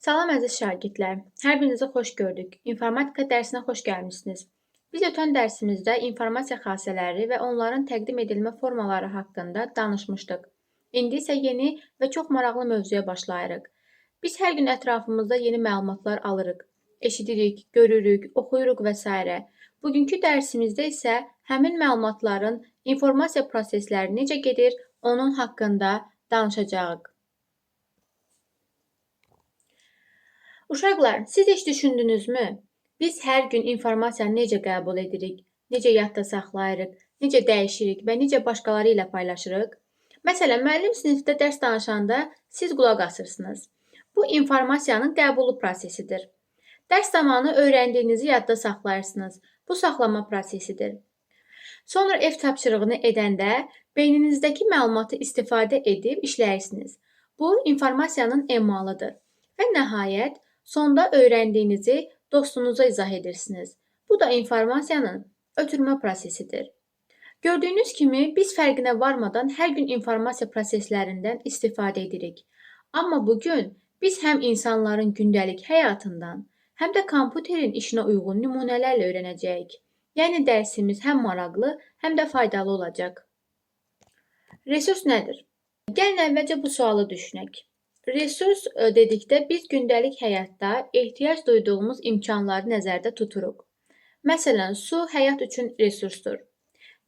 Salam əziz şagirdlər, hər birinizi xoş gördük. İnformatika dərsinə xoş gəlmisiniz. Biz ötən dərsimizdə informasiya xassələri və onların təqdim edilmə formaları haqqında danışmışdıq. İndi isə yeni və çox maraqlı mövzuya başlayırıq. Biz hər gün ətrafımızda yeni məlumatlar alırıq. Eşidirik, görürük, oxuyuruq və s. Bugünkü dərsimizdə isə həmin məlumatların informasiya prosesləri necə gedir, onun haqqında danışacağıq. Uşaqlar, siz heç düşündünüzmü? Biz hər gün informasiyanı necə qəbul edirik, necə yadda saxlayırıq, necə dəyişirik və necə başqaları ilə paylaşırıq? Məsələn, müəllim sinifdə dərs danışanda siz qulaq asırsınız. Bu informasiyanın qəbulu prosesidir. Dərs zamanı öyrəndiyinizi yadda saxlayırsınız. Bu saxlama prosesidir. Sonra ev tapşırığını edəndə beyninizdəki məlumatı istifadə edib işləyirsiniz. Bu informasiyanın emalıdır. Və nəhayət, sonda öyrəndiyinizi dostunuza izah edirsiniz. Bu da informasiyanın ötürmə prosesidir. Gördüyünüz kimi, biz fərqinə varmadan hər gün informasiya proseslərindən istifadə edirik. Amma bugün biz həm insanların gündəlik həyatından, həm də kompüterin işinə uyğun nümunələrlə öyrənəcəyik. Yəni, dərsimiz həm maraqlı, həm də faydalı olacaq. Resurs nədir? Gəlin əvvəlcə bu sualı düşünək. Resurs dedikdə biz gündəlik həyatda ehtiyac duyduğumuz imkanları nəzərdə tuturuq. Məsələn, su həyat üçün resursdur.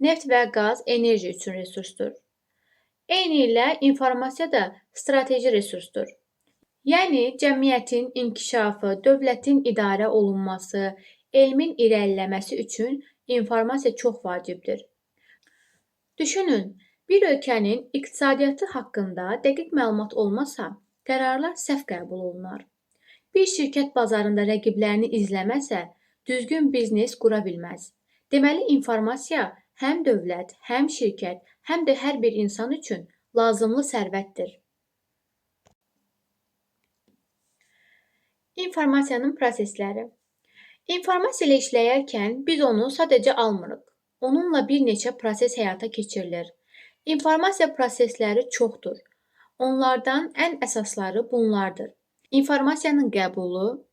Neft və qaz enerji üçün resursdur. Eyni ilə informasiya da strateji resursdur. Yəni, cəmiyyətin inkişafı, dövlətin idarə olunması, elmin irəliləməsi üçün informasiya çox vacibdir. Düşünün, bir ölkənin iqtisadiyyatı haqqında dəqiq məlumat olmasa, qərarlar səhv qəbul olunar. Bir şirkət bazarında rəqiblərini izləməsə, düzgün biznes qura bilməz. Deməli, informasiya həm dövlət, həm şirkət, həm də hər bir insan üçün lazımlı sərvətdir. İnformasiyanın prosesləri. İnformasiya ilə işləyərkən biz onu sadəcə almırıq. Onunla bir neçə proses həyata keçirilir. İnformasiya prosesləri çoxdur. Onlardan ən əsasları bunlardır. İnformasiyanın qəbulu,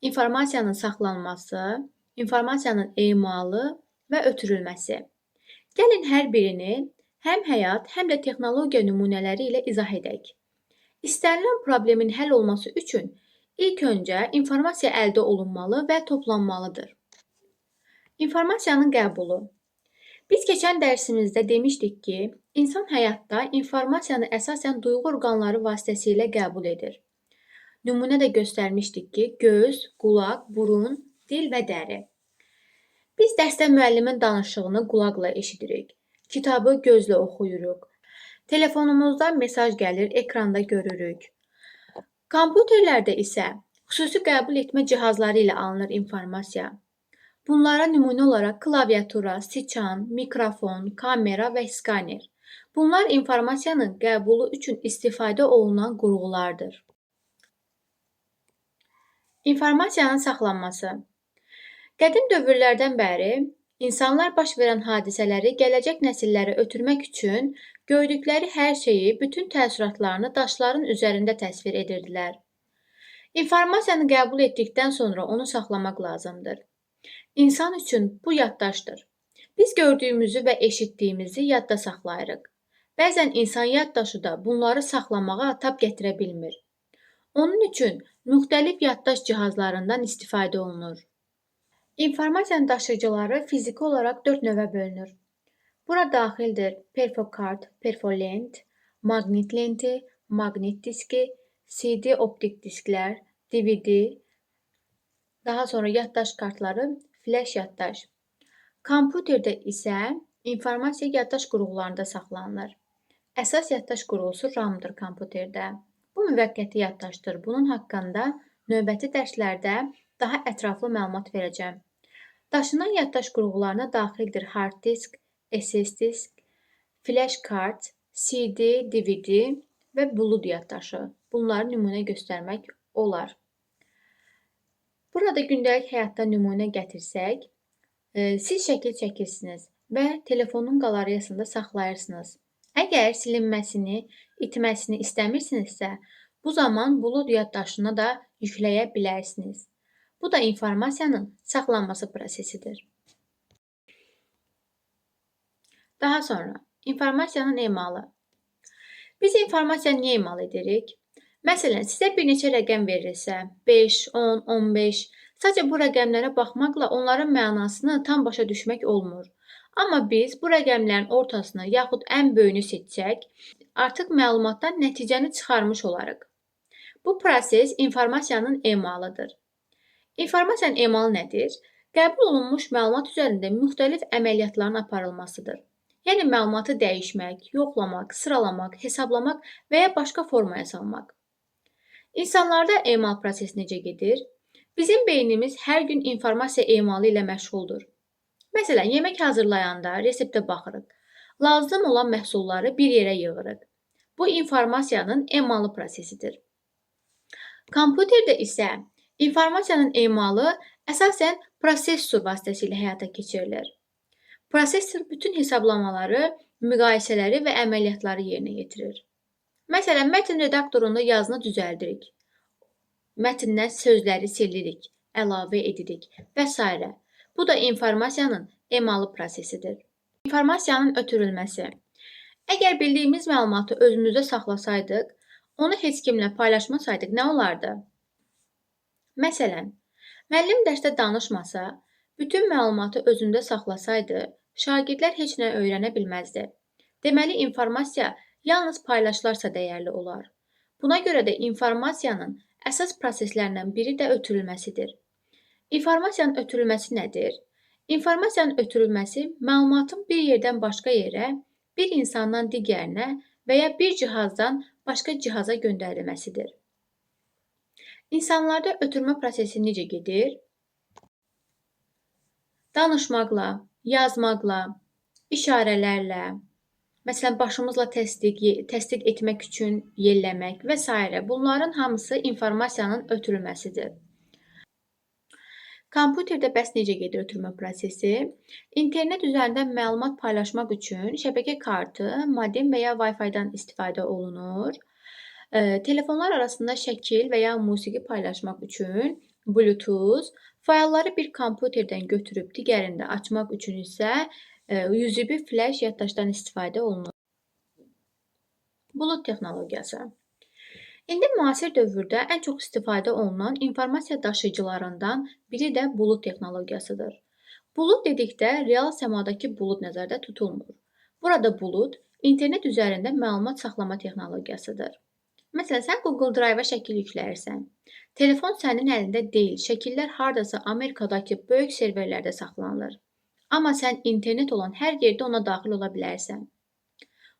informasiyanın saxlanması, informasiyanın emalı və ötürülməsi. Gəlin hər birini həm həyat, həm də texnologiya nümunələri ilə izah edək. İstənilən problemin həll olması üçün ilk öncə informasiya əldə olunmalı və toplanmalıdır. İnformasiyanın qəbulu. Biz keçən dərsimizdə demişdik ki, insan həyatda informasiyanı əsasən duyğu orqanları vasitəsilə qəbul edir. Nümunə də göstərmişdik ki, göz, qulaq, burun, dil və dəri. Biz dərsdə müəllimin danışığını qulaqla eşidirik, kitabı gözlə oxuyuruq, telefonumuzda mesaj gəlir, ekranda görürük. Kompüterlərdə isə xüsusi qəbul etmə cihazları ilə alınır informasiya. Bunlara nümunə olaraq klaviatura, siçan, mikrofon, kamera və skaner. Bunlar informasiyanın qəbulu üçün istifadə olunan qurğulardır. İnformasiyanın saxlanması. Qədim dövrlərdən bəri insanlar baş verən hadisələri gələcək nəsillərə ötürmək üçün gördükləri hər şeyi, bütün təəssüratlarını daşların üzərində təsvir edirdilər. İnformasiyanı qəbul etdikdən sonra onu saxlamaq lazımdır. İnsan üçün bu yaddaşdır. Biz gördüyümüzü və eşitdiyimizi yadda saxlayırıq. Bəzən insan yaddaşı da bunları saxlamağa tab gətirə bilmir. Onun üçün müxtəlif yaddaş cihazlarından istifadə olunur. İnformasiyanın daşıyıcıları fiziki olaraq 4 növə bölünür. Bura daxildir perfokart, perfolent, maqnit lenti, maqnit diski, CD optik disklər, DVD, daha sonra yaddaş kartları, flash yaddaş. Kompüterdə isə informasiya yaddaş qurğularında saxlanılır. Əsas yaddaş qurğusu RAM-dır kompüterdə. Bu müvəqqəti yaddaşdır. Bunun haqqında növbəti dərslərdə daha ətraflı məlumat verəcəm. Daşınan yaddaş qurğularına daxildir hard disk, SS disk, flash kart, CD, DVD və bulud yaddaşı. Bunları nümunə göstərmək olar. Burada gündəlik həyatda nümunə gətirsək, siz şəkil çəkirsiniz və telefonun qalariyasında saxlayırsınız. Əgər silinməsini, itməsini istəmirsinizsə, Bu zaman bulud yaddaşına da yükləyə bilərsiniz. Bu da informasiyanın saxlanması prosesidir. Daha sonra, informasiyanın emalı. Biz informasiyanı niyə emal edirik? Məsələn, sizə bir neçə rəqəm verilsə, 5, 10, 15, sadəcə bu rəqəmlərə baxmaqla onların mənasını tam başa düşmək olmur. Amma biz bu rəqəmlərin ortasını yaxud ən böyüyünü seçsək, artıq məlumatdan nəticəni çıxarmış olarıq. Bu proses informasiyanın emalıdır. İnformasiyanın emalı nədir? Qəbul olunmuş məlumat üzərində müxtəlif əməliyyatların aparılmasıdır. Yəni məlumatı dəyişmək, yoxlamaq, sıralamaq, hesablamaq və ya başqa formaya salmaq. İnsanlarda emal prosesi necə gedir? Bizim beynimiz hər gün informasiya emalı ilə məşğuldur. Məsələn, yemək hazırlayanda reseptə baxırıq. Lazım olan məhsulları bir yerə yığırıq. Bu informasiyanın emalı prosesidir. Kompüterdə isə informasiyanın emalı əsasən prosessor vasitəsilə həyata keçirilir. Prosessor bütün hesablamaları, müqayisələri və əməliyyatları yerinə yetirir. Məsələn, mətn redaktorunda yazını düzəldirik. Mətndən sözləri silirik, əlavə edirik və s. Bu da informasiyanın emalı prosesidir. İnformasiyanın ötürülməsi. Əgər bildiyimiz məlumatı özümüzdə saxlasaydıq, onu heç kimlə paylaşmasaydıq nə olardı? Məsələn, müəllim dərsdə danışmasa, bütün məlumatı özündə saxlasaydı, şagirdlər heç nə öyrənə bilməzdi. Deməli, informasiya yalnız paylaşılarsa dəyərli olar. Buna görə də informasiyanın əsas proseslərindən biri də ötürülməsidir. İnformasiyanın ötürülməsi nədir? İnformasiyanın ötürülməsi məlumatın bir yerdən başqa yerə, bir insandan digərinə və ya bir cihazdan başqa cihaza göndərilməsidir. İnsanlarda ötürmə prosesi necə gedir? Danışmaqla, yazmaqla, işarələrlə, məsələn, başımızla təsdiq etmək üçün yelləmək və s. Bunların hamısı informasiyanın ötürülməsidir. Kompüterdə bəs necə gedir ötürmə prosesi? İnternet üzərində məlumat paylaşmaq üçün şəbəkə kartı, modem və ya Wi-Fi-dan istifadə olunur. Telefonlar arasında şəkil və ya musiqi paylaşmaq üçün Bluetooth, faylları bir kompüterdən götürüb digərində açmaq üçün isə USB flash yaddaşdan istifadə olunur. Bulud texnologiyası. İndi müasir dövrdə ən çox istifadə olunan informasiya daşıyıcılarından biri də bulud texnologiyasıdır. Bulud dedikdə real səmadakı bulud nəzərdə tutulmur. Burada bulud internet üzərində məlumat saxlama texnologiyasıdır. Məsələn, sən Google Drive-a şəkil yükləyirsən. Telefon sənin əlində deyil, şəkillər hardasa Amerikadakı böyük serverlərdə saxlanılır. Amma sən internet olan hər yerdə ona daxil ola bilərsən.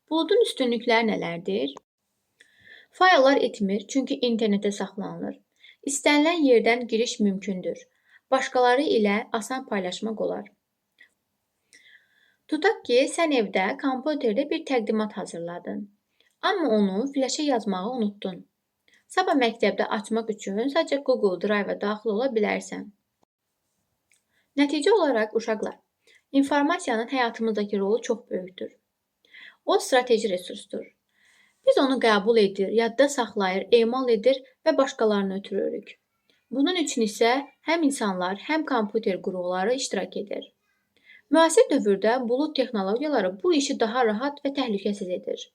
Buludun üstünlükləri nələrdir? Fayllar itmir, çünki internetdə saxlanılır. İstənilən yerdən giriş mümkündür. Başqaları ilə asan paylaşmaq olar. Tutaq ki, sən evdə kompüterdə bir təqdimat hazırladın. Amma onu flaşa yazmağı unutdun. Sabah məktəbdə açmaq üçün sadəcə Google Drive-a daxil ola bilərsən. Nəticə olaraq, uşaqlar, informasiyanın həyatımızdakı rolu çox böyükdür. O, strateji resursdur. Biz onu qəbul edir, yadda saxlayır, emal edir və başqalarına ötürürük. Bunun üçün isə həm insanlar, həm kompüter qurğuları iştirak edir. Müasir dövrdə bulud texnologiyaları bu işi daha rahat və təhlükəsiz edir.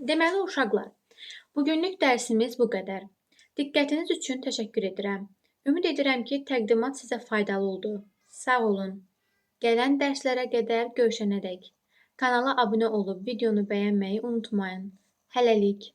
Deməli, uşaqlar, bugünlük dərsimiz bu qədər. Diqqətiniz üçün təşəkkür edirəm. Ümid edirəm ki, təqdimat sizə faydalı oldu. Sağ olun. Gələn dərslərə qədər görüşənədək. Kanala abunə olub videonu bəyənməyi unutmayın. Hələlik.